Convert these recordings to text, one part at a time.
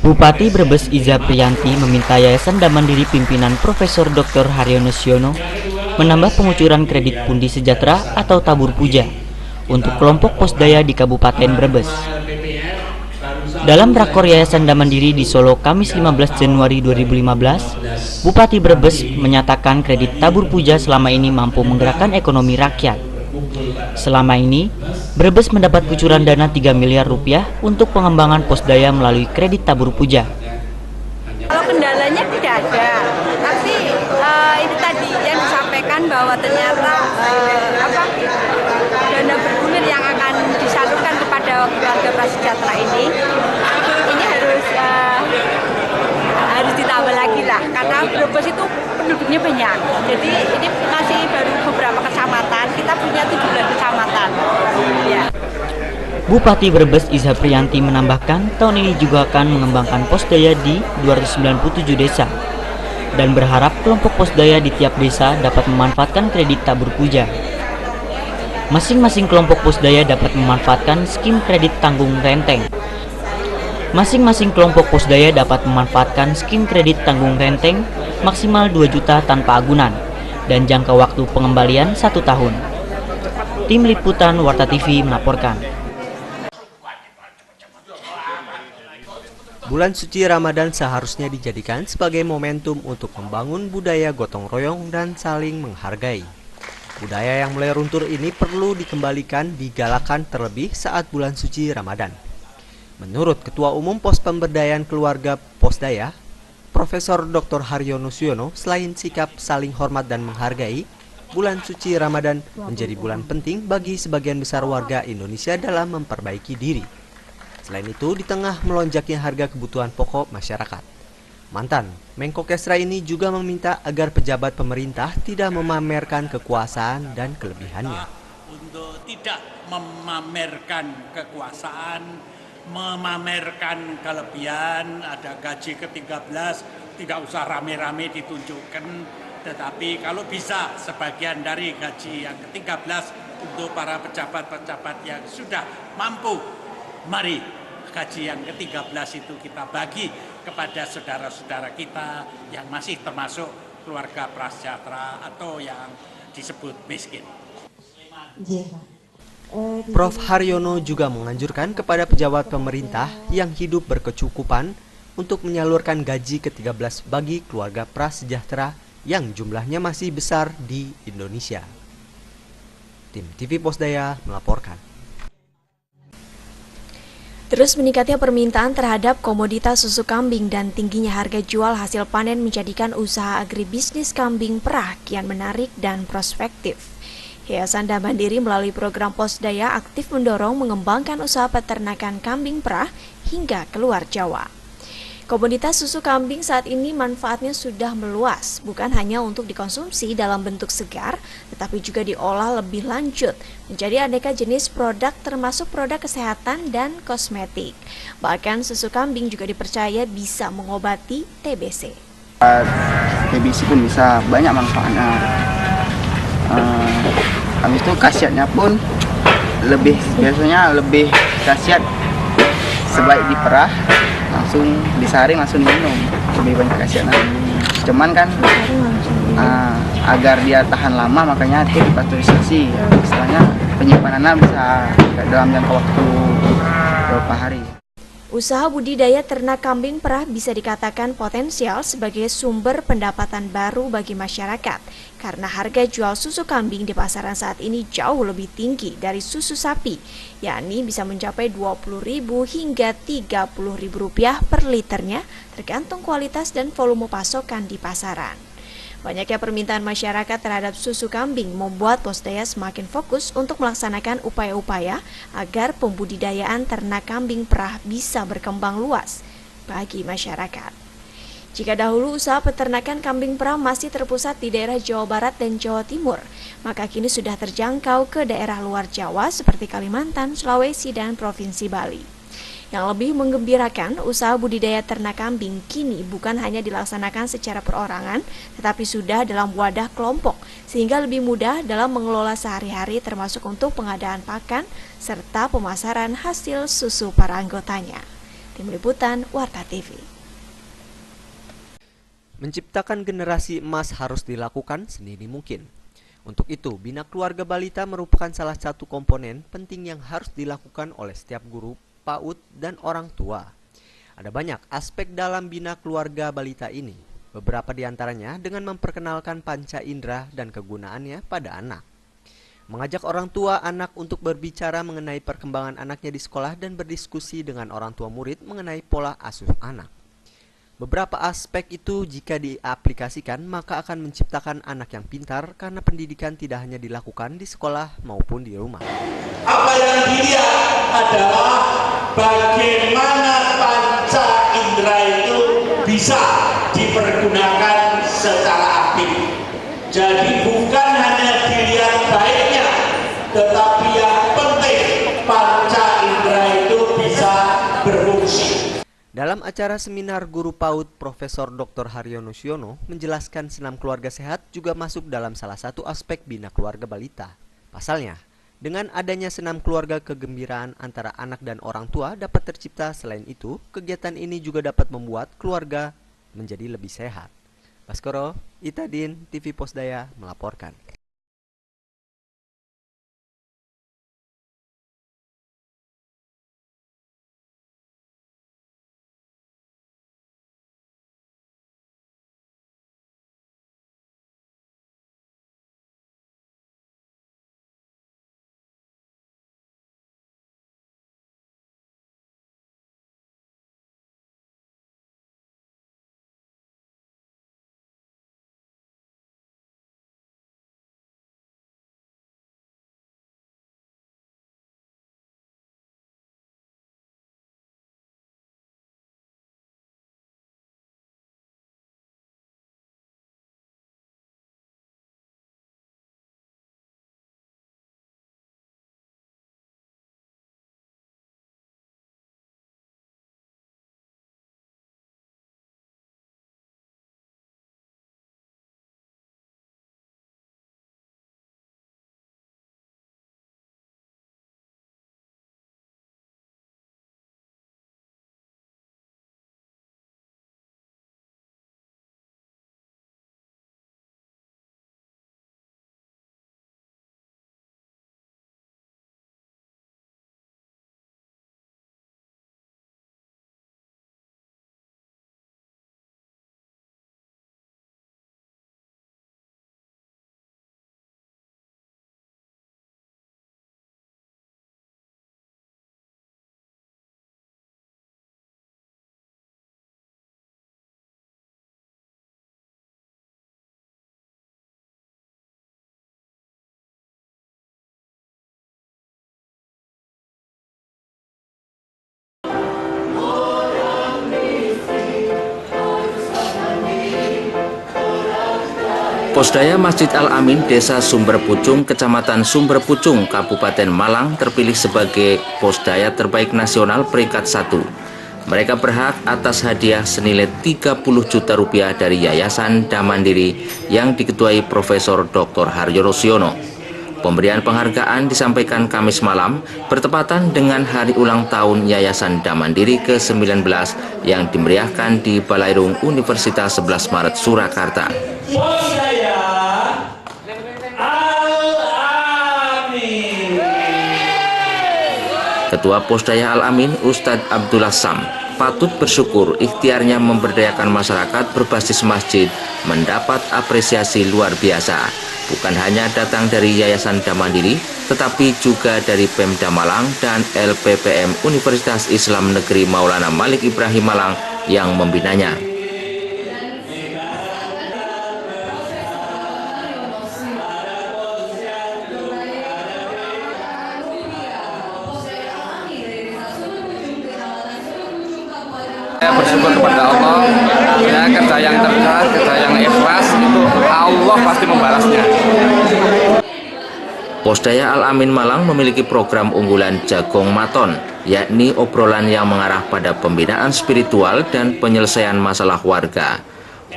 Bupati Brebes Iza Priyanti meminta Yayasan Damandiri pimpinan Profesor Dr. Haryono Siono menambah pengucuran kredit pundi sejahtera atau tabur puja untuk kelompok posdaya di Kabupaten Brebes. Dalam rakor Yayasan Damandiri di Solo Kamis 15 Januari 2015, Bupati Brebes menyatakan kredit tabur puja selama ini mampu menggerakkan ekonomi rakyat. Selama ini, Brebes mendapat kucuran dana 3 miliar rupiah untuk pengembangan posdaya melalui kredit tabur puja. Kalau kendalanya tidak ada, tapi itu tadi yang disampaikan bahwa ternyata dana bergulir yang akan disalurkan kepada keluarga prasejahtera ini harus ditambah lagi lah, karena Brebes itu penduduknya banyak. Jadi ini masih baru beberapa kecamatan, kita punya 17 kecamatan. Ya. Bupati Brebes Iza Priyanti menambahkan tahun ini juga akan mengembangkan posdaya di 297 desa dan berharap kelompok posdaya di tiap desa dapat memanfaatkan kredit tabur puja. Masing-masing kelompok posdaya dapat memanfaatkan skim kredit tanggung renteng. Masing-masing kelompok posdaya dapat memanfaatkan skim kredit tanggung renteng maksimal 2 juta tanpa agunan dan jangka waktu pengembalian 1 tahun. Tim Liputan Warta TV melaporkan. Bulan suci Ramadan seharusnya dijadikan sebagai momentum untuk membangun budaya gotong royong dan saling menghargai. Budaya yang mulai runtuh ini perlu dikembalikan, digalakan terlebih saat bulan suci Ramadan. Menurut Ketua Umum Pos Pemberdayaan Keluarga Posdaya, Profesor Dr. Haryono Siono, selain sikap saling hormat dan menghargai, bulan suci Ramadan menjadi bulan penting bagi sebagian besar warga Indonesia dalam memperbaiki diri. Selain itu, di tengah melonjaknya harga kebutuhan pokok masyarakat, mantan Menko Kesra ini juga meminta agar pejabat pemerintah tidak memamerkan kekuasaan dan kelebihannya. Untuk tidak memamerkan kekuasaan, memamerkan kelebihan, ada gaji ke-13, tidak usah rame-rame ditunjukkan, tetapi kalau bisa sebagian dari gaji yang ke-13 untuk para pejabat-pejabat yang sudah mampu, mari gaji yang ke-13 itu kita bagi kepada saudara-saudara kita yang masih termasuk keluarga prasejahtera atau yang disebut miskin. Prof. Haryono juga menganjurkan kepada pejabat pemerintah yang hidup berkecukupan untuk menyalurkan gaji ke-13 bagi keluarga prasejahtera yang jumlahnya masih besar di Indonesia. Tim TV Posdaya melaporkan. Terus meningkatnya permintaan terhadap komoditas susu kambing dan tingginya harga jual hasil panen menjadikan usaha agribisnis kambing perah kian menarik dan prospektif. Yayasan Damandiri melalui program Posdaya aktif mendorong mengembangkan usaha peternakan kambing perah hingga keluar Jawa. Komoditas susu kambing saat ini manfaatnya sudah meluas, bukan hanya untuk dikonsumsi dalam bentuk segar, tetapi juga diolah lebih lanjut menjadi aneka jenis produk termasuk produk kesehatan dan kosmetik. Bahkan susu kambing juga dipercaya bisa mengobati TBC. TBC pun bisa banyak manfaatnya. Habis itu khasiatnya pun biasanya lebih khasiat sebaik diperah langsung disaring langsung minum, lebih banyak khasiatnya. Cuman kan agar dia tahan lama makanya itu dipasteurisasi. Istilahnya penyimpanannya bisa dalam jangka waktu beberapa hari. Usaha budidaya ternak kambing perah bisa dikatakan potensial sebagai sumber pendapatan baru bagi masyarakat karena harga jual susu kambing di pasaran saat ini jauh lebih tinggi dari susu sapi, yakni bisa mencapai Rp20.000 hingga Rp30.000 per liternya tergantung kualitas dan volume pasokan di pasaran. Banyaknya permintaan masyarakat terhadap susu kambing membuat Posdaya semakin fokus untuk melaksanakan upaya-upaya agar pembudidayaan ternak kambing perah bisa berkembang luas bagi masyarakat. Jika dahulu usaha peternakan kambing perah masih terpusat di daerah Jawa Barat dan Jawa Timur, maka kini sudah terjangkau ke daerah luar Jawa seperti Kalimantan, Sulawesi, dan Provinsi Bali. Yang lebih menggembirakan, usaha budidaya ternak kambing kini bukan hanya dilaksanakan secara perorangan, tetapi sudah dalam wadah kelompok, sehingga lebih mudah dalam mengelola sehari-hari termasuk untuk pengadaan pakan, serta pemasaran hasil susu para anggotanya. Tim Liputan Warta TV. Menciptakan generasi emas harus dilakukan sedini mungkin. Untuk itu, Bina Keluarga Balita merupakan salah satu komponen penting yang harus dilakukan oleh setiap guru, PAUD, dan orang tua. Ada banyak aspek dalam Bina Keluarga Balita ini. Beberapa di antaranya dengan memperkenalkan panca indera dan kegunaannya pada anak. Mengajak orang tua anak untuk berbicara mengenai perkembangan anaknya di sekolah dan berdiskusi dengan orang tua murid mengenai pola asuh anak. Beberapa aspek itu jika diaplikasikan maka akan menciptakan anak yang pintar karena pendidikan tidak hanya dilakukan di sekolah maupun di rumah. Apa yang dilihat adalah bagaimana panca indera itu bisa dipergunakan secara aktif. Jadi bukan hanya dilihat baiknya, tetapi yang penting panca indera itu bisa berfungsi. Dalam acara seminar guru PAUD, Profesor Dr. Haryono Siono menjelaskan senam keluarga sehat juga masuk dalam salah satu aspek Bina Keluarga Balita. Pasalnya, dengan adanya senam keluarga, kegembiraan antara anak dan orang tua dapat tercipta. Selain itu, kegiatan ini juga dapat membuat keluarga menjadi lebih sehat. Baskoro, Itadin, TV Posdaya melaporkan. Posdaya Masjid Al-Amin, Desa Sumber Pucung, Kecamatan Sumber Pucung, Kabupaten Malang terpilih sebagai Posdaya Terbaik Nasional peringkat 1. Mereka berhak atas hadiah senilai 30 juta rupiah dari Yayasan Damandiri yang diketuai Profesor Dr. Haryono Siono. Pemberian penghargaan disampaikan Kamis malam bertepatan dengan hari ulang tahun Yayasan Damandiri ke-19 yang dimeriahkan di Balairung Universitas 11 Maret Surakarta. Posdaya Al-Amin. Ketua Posdaya Al-Amin, Ustadz Abdullah Sam, patut bersyukur ikhtiarnya memberdayakan masyarakat berbasis masjid mendapat apresiasi luar biasa. Bukan hanya datang dari Yayasan Damandiri, tetapi juga dari Pemda Malang dan LPPM Universitas Islam Negeri Maulana Malik Ibrahim Malang yang membinanya. Saya bersyukur kepada Allah, ya, kerja yang cerdas, kerja yang ikhlas, itu Allah pasti membalasnya. Posdaya Al-Amin Malang memiliki program unggulan Jagong Maton, yakni obrolan yang mengarah pada pembinaan spiritual dan penyelesaian masalah warga.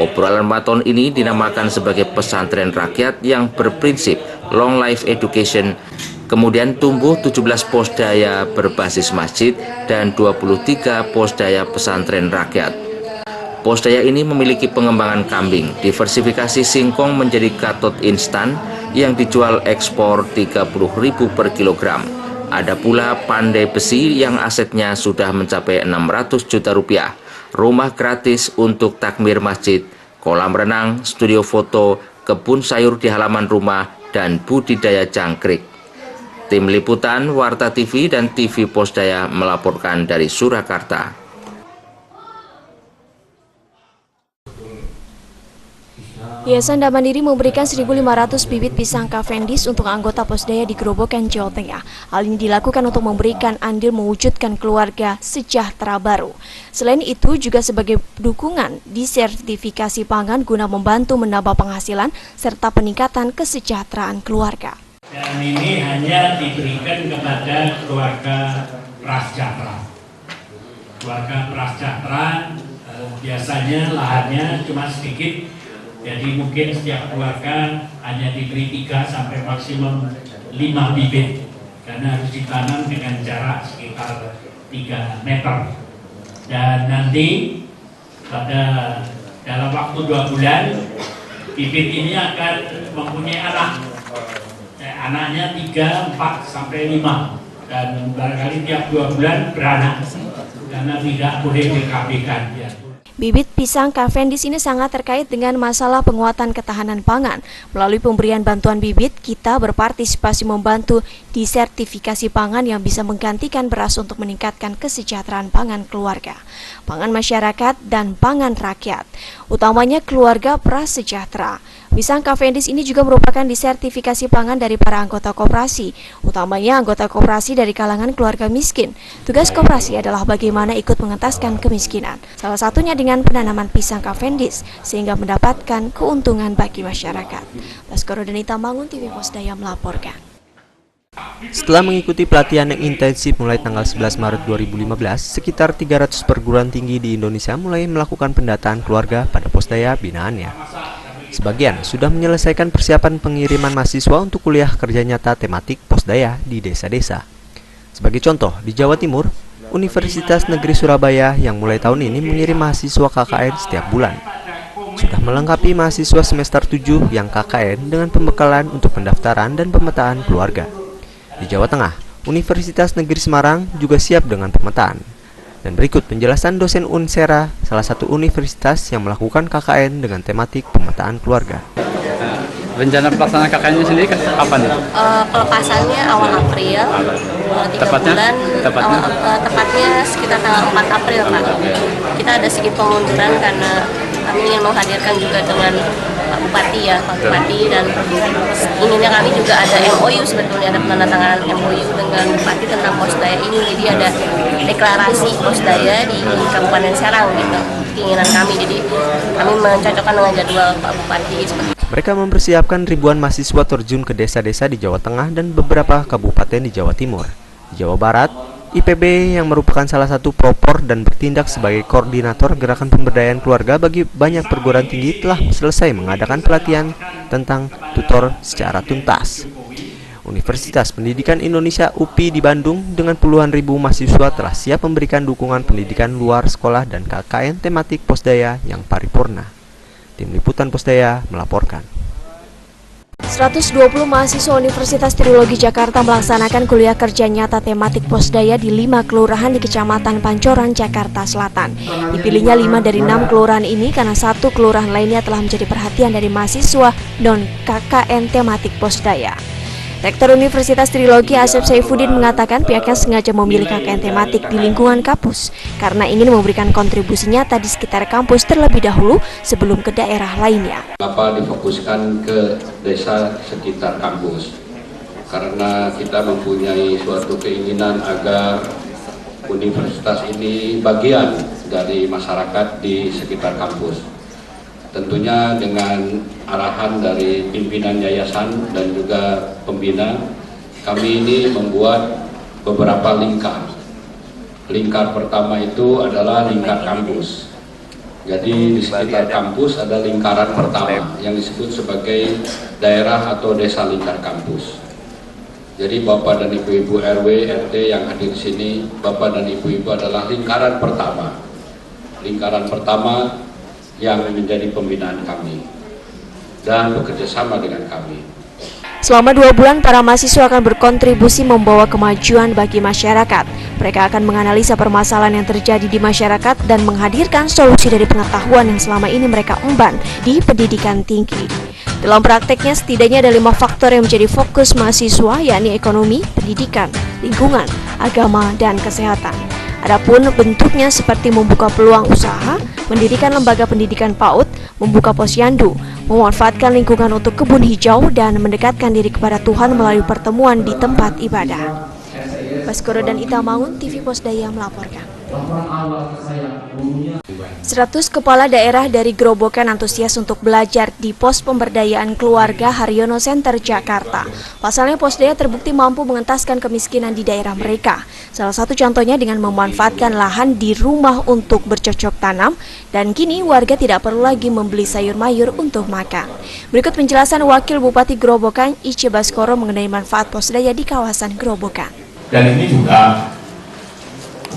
Obrolan Maton ini dinamakan sebagai pesantren rakyat yang berprinsip long life education Kemudian tumbuh 17 pos daya berbasis masjid dan 23 pos daya pesantren rakyat. Pos daya ini memiliki pengembangan kambing, diversifikasi singkong menjadi gatot instan yang dijual ekspor 30.000 per kilogram. Ada pula pandai besi yang asetnya sudah mencapai 600 juta rupiah, rumah gratis untuk takmir masjid, kolam renang, studio foto, kebun sayur di halaman rumah, dan budidaya jangkrik. Tim Liputan, Warta TV, dan TV Posdaya melaporkan dari Surakarta. Yayasan Mandiri memberikan 1.500 bibit pisang Cavendish untuk anggota Posdaya di Grobogan, Jawa Tengah. Hal ini dilakukan untuk memberikan andil mewujudkan keluarga sejahtera baru. Selain itu juga sebagai dukungan disertifikasi pangan guna membantu menambah penghasilan serta peningkatan kesejahteraan keluarga. Dan ini hanya diberikan kepada keluarga prasejahtera. Keluarga prasejahtera biasanya lahannya cuma sedikit, jadi mungkin setiap keluarga hanya diberi 3 sampai maksimum 5 bibit, karena harus ditanam dengan jarak sekitar 3 meter. Dan nanti dalam waktu 2 bulan bibit ini akan mempunyai anak. Anaknya 3, 4, sampai 5, dan barangkali tiap 2 bulan beranak, karena tidak boleh DKB-kan. Ya. Bibit pisang Cavendish ini sangat terkait dengan masalah penguatan ketahanan pangan. Melalui pemberian bantuan bibit, kita berpartisipasi membantu disertifikasi pangan yang bisa menggantikan beras untuk meningkatkan kesejahteraan pangan keluarga, pangan masyarakat, dan pangan rakyat, utamanya keluarga prasejahtera. Pisang Cavendish ini juga merupakan disertifikasi pangan dari para anggota koperasi, utamanya anggota koperasi dari kalangan keluarga miskin. Tugas koperasi adalah bagaimana ikut mengentaskan kemiskinan, salah satunya dengan penanaman pisang Cavendish, sehingga mendapatkan keuntungan bagi masyarakat. Baskoro Denita Mangun, TV Posdaya melaporkan. Setelah mengikuti pelatihan yang intensif mulai tanggal 11 Maret 2015, sekitar 300 perguruan tinggi di Indonesia mulai melakukan pendataan keluarga pada Posdaya binaannya. Sebagian sudah menyelesaikan persiapan pengiriman mahasiswa untuk kuliah kerja nyata tematik Posdaya di desa-desa. Sebagai contoh, di Jawa Timur, Universitas Negeri Surabaya yang mulai tahun ini mengirim mahasiswa KKN setiap bulan. Sudah melengkapi mahasiswa semester 7 yang KKN dengan pembekalan untuk pendaftaran dan pemetaan keluarga. Di Jawa Tengah, Universitas Negeri Semarang juga siap dengan pemetaan. Dan berikut penjelasan dosen Unsera, salah satu universitas yang melakukan KKN dengan tematik pemetaan keluarga. Rencana pelaksanaan KKN ini sendiri kapan? Pelepasannya awal April, 3 bulan, tepatnya sekitar tanggal 4 April, Pak. Kita ada sedikit pemunduran karena kami ingin menghadirkan juga dengan Pak Bupati ya, Pak Bupati, dan inginnya kami juga ada MOU, sebetulnya ada penandatanganan MOU dengan Bupati tentang Posdaya ini, jadi ada deklarasi Posdaya di Kabupaten Serang gitu, keinginan kami, jadi kami mencocokkan dengan jadwal Pak Bupati. Mereka mempersiapkan ribuan mahasiswa terjun ke desa-desa di Jawa Tengah dan beberapa kabupaten di Jawa Timur. Di Jawa Barat, IPB yang merupakan salah satu pelopor dan bertindak sebagai koordinator gerakan pemberdayaan keluarga bagi banyak perguruan tinggi telah selesai mengadakan pelatihan tentang tutor secara tuntas. Universitas Pendidikan Indonesia UPI di Bandung dengan puluhan ribu mahasiswa telah siap memberikan dukungan pendidikan luar sekolah dan KKN tematik Posdaya yang paripurna. Tim Liputan Posdaya melaporkan. 120 mahasiswa Universitas Trilogi Jakarta melaksanakan kuliah kerja nyata tematik Posdaya di 5 kelurahan di Kecamatan Pancoran, Jakarta Selatan. Dipilihnya 5 dari 6 kelurahan ini karena 1 kelurahan lainnya telah menjadi perhatian dari mahasiswa non-KKN tematik Posdaya. Rektor Universitas Trilogi Asep Saifuddin mengatakan pihaknya sengaja memilih KKN tematik di lingkungan kampus karena ingin memberikan kontribusi nyata di sekitar kampus terlebih dahulu sebelum ke daerah lainnya. Kenapa difokuskan ke desa sekitar kampus? Karena kita mempunyai suatu keinginan agar universitas ini bagian dari masyarakat di sekitar kampus. Tentunya dengan arahan dari pimpinan yayasan dan juga pembina, kami ini membuat beberapa lingkar. Lingkar pertama itu adalah lingkar kampus. Jadi di sekitar kampus ada lingkaran pertama yang disebut sebagai daerah atau desa lingkar kampus. Jadi Bapak dan Ibu-Ibu RW, RT yang hadir di sini, Bapak dan Ibu-Ibu adalah lingkaran pertama. Lingkaran pertama yang menjadi pembinaan kami dan bekerja sama dengan kami. Selama 2 bulan, para mahasiswa akan berkontribusi membawa kemajuan bagi masyarakat. Mereka akan menganalisa permasalahan yang terjadi di masyarakat dan menghadirkan solusi dari pengetahuan yang selama ini mereka emban di pendidikan tinggi. Dalam prakteknya, setidaknya ada 5 faktor yang menjadi fokus mahasiswa, yakni ekonomi, pendidikan, lingkungan, agama, dan kesehatan. Adapun bentuknya seperti membuka peluang usaha, mendirikan lembaga pendidikan PAUD, membuka posyandu, memanfaatkan lingkungan untuk kebun hijau, dan mendekatkan diri kepada Tuhan melalui pertemuan di tempat ibadah. Baskoro dan Ita Mangun, TV Pos Daya melaporkan. 100 kepala daerah dari Grobogan antusias untuk belajar di Pos Pemberdayaan Keluarga Haryono Center, Jakarta. Pasalnya Pos Daya terbukti mampu mengentaskan kemiskinan di daerah mereka. Salah satu contohnya dengan memanfaatkan lahan di rumah untuk bercocok tanam, dan kini warga tidak perlu lagi membeli sayur mayur untuk makan. Berikut penjelasan Wakil Bupati Grobogan, Ice Baskoro, mengenai manfaat Pos Daya di kawasan Grobogan. Dan ini juga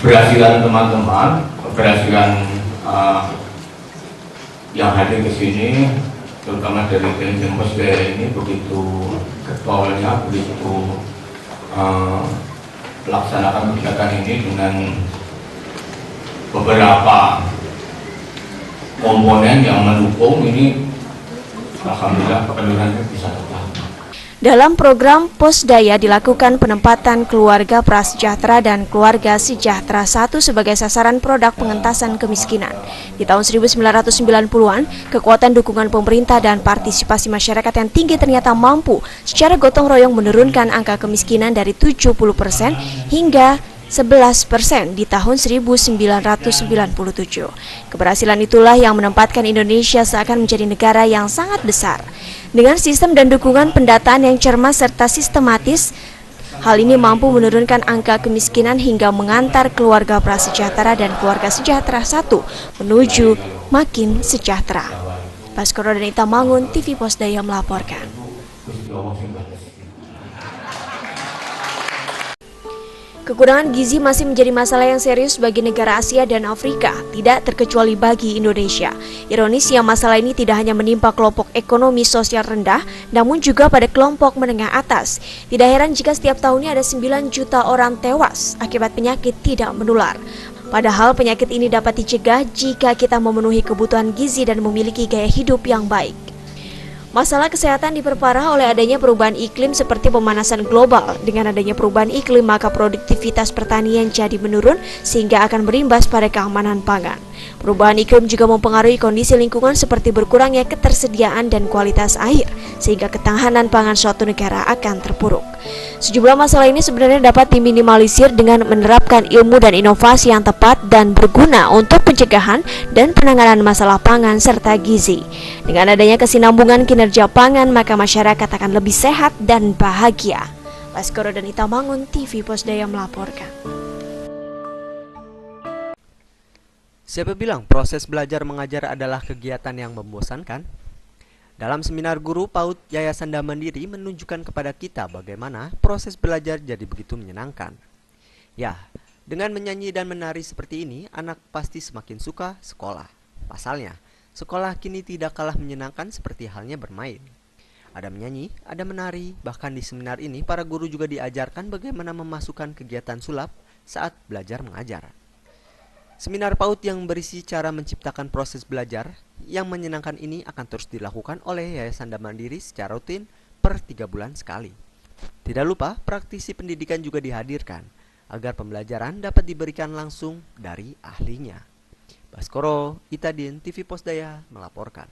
keberhasilan teman-teman, keberhasilan yang hadir ke sini, terutama dari tim Pos Daya ini, begitu getolnya, begitu melaksanakan kegiatan ini dengan beberapa komponen yang mendukung ini. Alhamdulillah kependudukannya bisa tercapai. Dalam program Pos Daya dilakukan penempatan keluarga prasejahtera dan keluarga sejahtera 1 sebagai sasaran produk pengentasan kemiskinan. Di tahun 1990-an, kekuatan dukungan pemerintah dan partisipasi masyarakat yang tinggi ternyata mampu secara gotong royong menurunkan angka kemiskinan dari 70% hingga 11% di tahun 1997. Keberhasilan itulah yang menempatkan Indonesia seakan menjadi negara yang sangat besar. Dengan sistem dan dukungan pendataan yang cermat serta sistematis, hal ini mampu menurunkan angka kemiskinan hingga mengantar keluarga prasejahtera dan keluarga sejahtera 1 menuju makin sejahtera. Baskoro dan Ita Mangun, TV Pos Daya melaporkan. Kekurangan gizi masih menjadi masalah yang serius bagi negara Asia dan Afrika, tidak terkecuali bagi Indonesia. Ironisnya, masalah ini tidak hanya menimpa kelompok ekonomi sosial rendah, namun juga pada kelompok menengah atas. Tidak heran jika setiap tahunnya ada 9 juta orang tewas akibat penyakit tidak menular. Padahal penyakit ini dapat dicegah jika kita memenuhi kebutuhan gizi dan memiliki gaya hidup yang baik. Masalah kesehatan diperparah oleh adanya perubahan iklim seperti pemanasan global. Dengan adanya perubahan iklim, maka produktivitas pertanian jadi menurun sehingga akan berimbas pada keamanan pangan. Perubahan iklim juga mempengaruhi kondisi lingkungan seperti berkurangnya ketersediaan dan kualitas air, sehingga ketahanan pangan suatu negara akan terpuruk. Sejumlah masalah ini sebenarnya dapat diminimalisir dengan menerapkan ilmu dan inovasi yang tepat dan berguna untuk pencegahan dan penanganan masalah pangan serta gizi. Dengan adanya kesinambungan kinerja pangan, maka masyarakat akan lebih sehat dan bahagia. Baskoro dan Ita Mangun, TV Pos Daya melaporkan. Siapa bilang proses belajar mengajar adalah kegiatan yang membosankan? Dalam seminar guru PAUD, Yayasan Dam Mandiri menunjukkan kepada kita bagaimana proses belajar jadi begitu menyenangkan. Ya, dengan menyanyi dan menari seperti ini, anak pasti semakin suka sekolah. Pasalnya, sekolah kini tidak kalah menyenangkan seperti halnya bermain. Ada menyanyi, ada menari, bahkan di seminar ini para guru juga diajarkan bagaimana memasukkan kegiatan sulap saat belajar mengajar. Seminar PAUD yang berisi cara menciptakan proses belajar yang menyenangkan ini akan terus dilakukan oleh Yayasan Dam Mandiri secara rutin per 3 bulan sekali. Tidak lupa, praktisi pendidikan juga dihadirkan agar pembelajaran dapat diberikan langsung dari ahlinya. Baskoro, Itadin, TV Pos Daya melaporkan.